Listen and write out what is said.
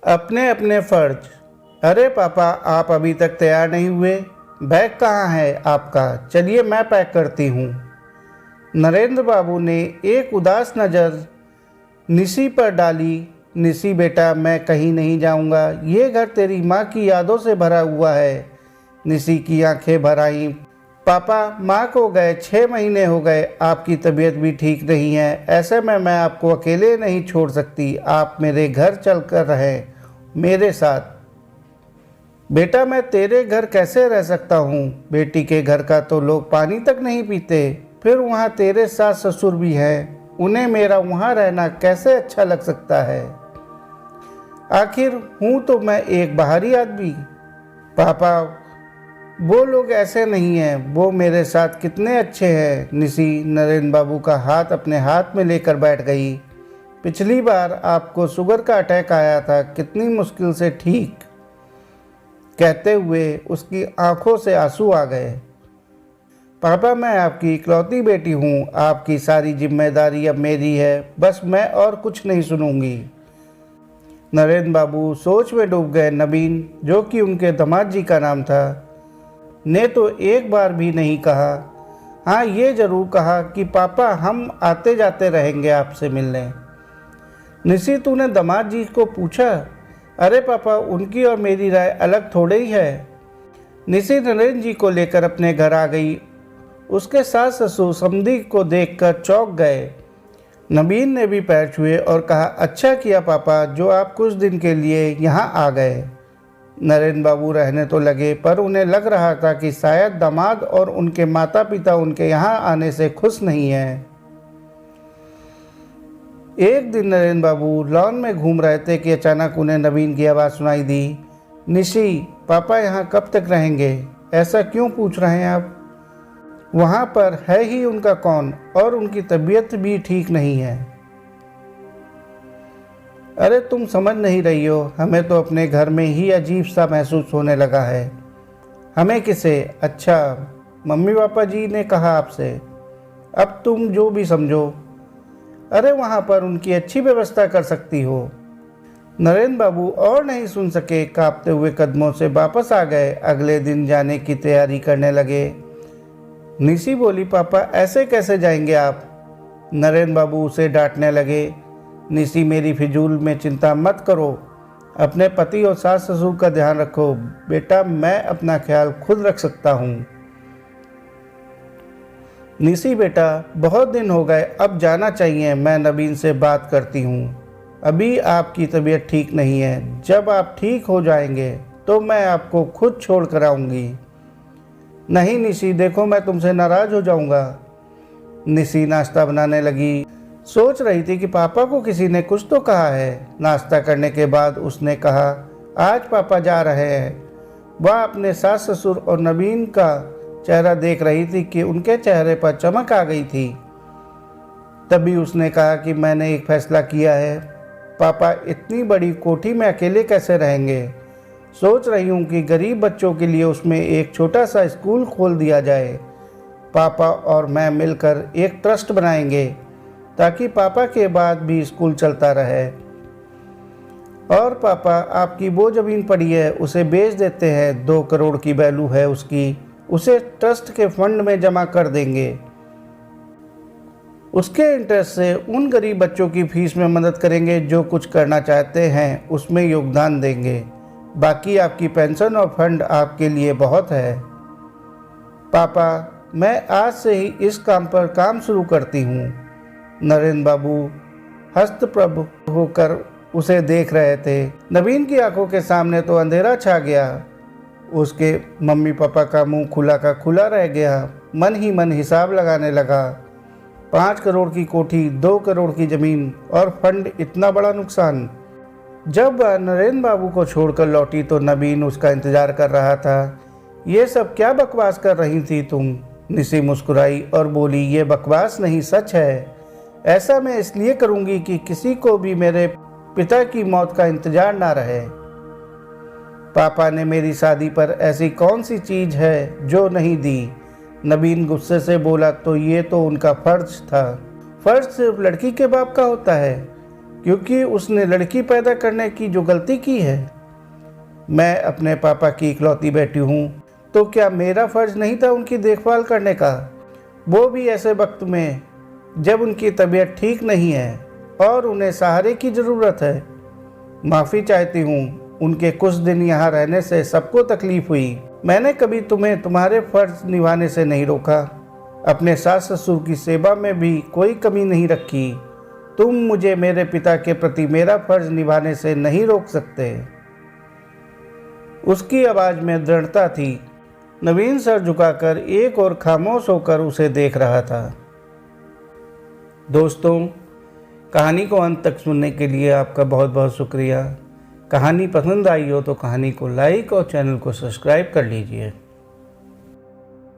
अपने अपने फर्ज। अरे पापा, आप अभी तक तैयार नहीं हुए? बैग कहाँ है आपका? चलिए मैं पैक करती हूँ। नरेंद्र बाबू ने एक उदास नज़र निशी पर डाली। निशी बेटा, मैं कहीं नहीं जाऊँगा। ये घर तेरी माँ की यादों से भरा हुआ है। निशी की आंखें भर आईं। पापा, माँ को गए 6 महीने हो गए। आपकी तबीयत भी ठीक नहीं है। ऐसे में मैं आपको अकेले नहीं छोड़ सकती। आप मेरे घर चल कर रहें मेरे साथ। बेटा, मैं तेरे घर कैसे रह सकता हूँ? बेटी के घर का तो लोग पानी तक नहीं पीते। फिर वहाँ तेरे सास ससुर भी हैं। उन्हें मेरा वहाँ रहना कैसे अच्छा लग सकता है? आखिर हूँ तो मैं एक बाहरी आदमी। पापा, वो लोग ऐसे नहीं हैं। वो मेरे साथ कितने अच्छे हैं। निशी नरेंद्र बाबू का हाथ अपने हाथ में लेकर बैठ गई। पिछली बार आपको शुगर का अटैक आया था, कितनी मुश्किल से ठीक। कहते हुए उसकी आंखों से आंसू आ गए। पापा, मैं आपकी इकलौती बेटी हूँ। आपकी सारी जिम्मेदारी अब मेरी है। बस मैं और कुछ नहीं सुनूंगी। नरेंद्र बाबू सोच में डूब गए। नबीन, जो कि उनके दामाद जी का नाम था, ने तो एक बार भी नहीं कहा। हाँ, ये जरूर कहा कि पापा, हम आते जाते रहेंगे आपसे मिलने। निशी, तूने दामाद जी को पूछा? अरे पापा, उनकी और मेरी राय अलग थोड़े ही है। निशी नरेंद्र जी को लेकर अपने घर आ गई। उसके सास ससुर समधी को देखकर चौंक गए। नबीन ने भी पैर छुए और कहा, अच्छा किया पापा जो आप कुछ दिन के लिए यहाँ आ गए। नरेंद्र बाबू रहने तो लगे, पर उन्हें लग रहा था कि शायद दामाद और उनके माता पिता उनके यहाँ आने से खुश नहीं हैं। एक दिन नरेंद्र बाबू लॉन में घूम रहे थे कि अचानक उन्हें नबीन की आवाज़ सुनाई दी। निशी, पापा यहाँ कब तक रहेंगे? ऐसा क्यों पूछ रहे हैं आप? वहाँ पर है ही उनका कौन, और उनकी तबीयत भी ठीक नहीं है। अरे तुम समझ नहीं रही हो। हमें तो अपने घर में ही अजीब सा महसूस होने लगा है। हमें किसे? अच्छा, मम्मी पापा जी ने कहा आपसे? अब तुम जो भी समझो। अरे वहाँ पर उनकी अच्छी व्यवस्था कर सकती हो। नरेंद्र बाबू और नहीं सुन सके। कांपते हुए कदमों से वापस आ गए। अगले दिन जाने की तैयारी करने लगे। निशी बोली, पापा ऐसे कैसे जाएंगे आप? नरेंद्र बाबू उसे डांटने लगे। निशी, मेरी फिजूल में चिंता मत करो। अपने पति और सास ससुर का ध्यान रखो। बेटा, मैं अपना ख्याल खुद रख सकता हूँ। निशी बेटा, बहुत दिन हो गए, अब जाना चाहिए। मैं नबीन से बात करती हूँ। अभी आपकी तबीयत ठीक नहीं है। जब आप ठीक हो जाएंगे तो मैं आपको खुद छोड़ कर आऊँगी। नहीं निशी, देखो मैं तुमसे नाराज़ हो जाऊँगा। निशी नाश्ता बनाने लगी। सोच रही थी कि पापा को किसी ने कुछ तो कहा है। नाश्ता करने के बाद उसने कहा, आज पापा जा रहे हैं। वह अपने सास ससुर और नबीन का चेहरा देख रही थी कि उनके चेहरे पर चमक आ गई थी। तभी उसने कहा कि मैंने एक फैसला किया है। पापा, इतनी बड़ी कोठी में अकेले कैसे रहेंगे? सोच रही हूँ कि गरीब बच्चों के लिए उसमें एक छोटा सा स्कूल खोल दिया जाए। पापा और मैं मिलकर एक ट्रस्ट बनाएंगे ताकि पापा के बाद भी स्कूल चलता रहे। और पापा, आपकी वो ज़मीन पड़ी है, उसे बेच देते हैं। 2 करोड़ की वैल्यू है उसकी। उसे ट्रस्ट के फंड में जमा कर देंगे। उसके इंटरेस्ट से उन गरीब बच्चों की फीस में मदद करेंगे जो कुछ करना चाहते हैं, उसमें योगदान देंगे। बाकी आपकी पेंशन और फंड आपके लिए बहुत है। पापा, मैं आज से ही इस काम पर काम शुरू करती हूँ। नरेंद्र बाबू हस्तप्रभ होकर उसे देख रहे थे। नबीन की आंखों के सामने तो अंधेरा छा गया। उसके मम्मी पापा का मुंह खुला का खुला रह गया। मन ही मन हिसाब लगाने लगा। 5 करोड़ की कोठी, 2 करोड़ की ज़मीन और फंड, इतना बड़ा नुकसान। जब वह नरेंद्र बाबू को छोड़कर लौटी तो नबीन उसका इंतज़ार कर रहा था। ये सब क्या बकवास कर रही थी तुम? निशी मुस्कुराई और बोली, ये बकवास नहीं, सच है। ऐसा मैं इसलिए करूँगी कि किसी को भी मेरे पिता की मौत का इंतज़ार ना रहे। पापा ने मेरी शादी पर ऐसी कौन सी चीज़ है जो नहीं दी? नबीन गुस्से से बोला, तो ये तो उनका फ़र्ज था। फ़र्ज सिर्फ लड़की के बाप का होता है। क्योंकि उसने लड़की पैदा करने की जो गलती की है। मैं अपने पापा की इकलौती बेटी हूँ, तो क्या मेरा फ़र्ज़ नहीं था उनकी देखभाल करने का, वो भी ऐसे वक्त में जब उनकी तबीयत ठीक नहीं है और उन्हें सहारे की ज़रूरत है। माफ़ी चाहती हूँ, उनके कुछ दिन यहाँ रहने से सबको तकलीफ़ हुई। मैंने कभी तुम्हें तुम्हारे फ़र्ज़ निभाने से नहीं रोका। अपने सास ससुर की सेवा में भी कोई कमी नहीं रखी। तुम मुझे मेरे पिता के प्रति मेरा फ़र्ज़ निभाने से नहीं रोक सकते। उसकी आवाज़ में दृढ़ता थी। नवीन सर झुकाकर एक और खामोश होकर उसे देख रहा था। दोस्तों, कहानी को अंत तक सुनने के लिए आपका बहुत बहुत शुक्रिया। कहानी पसंद आई हो तो कहानी को लाइक और चैनल को सब्सक्राइब कर लीजिए।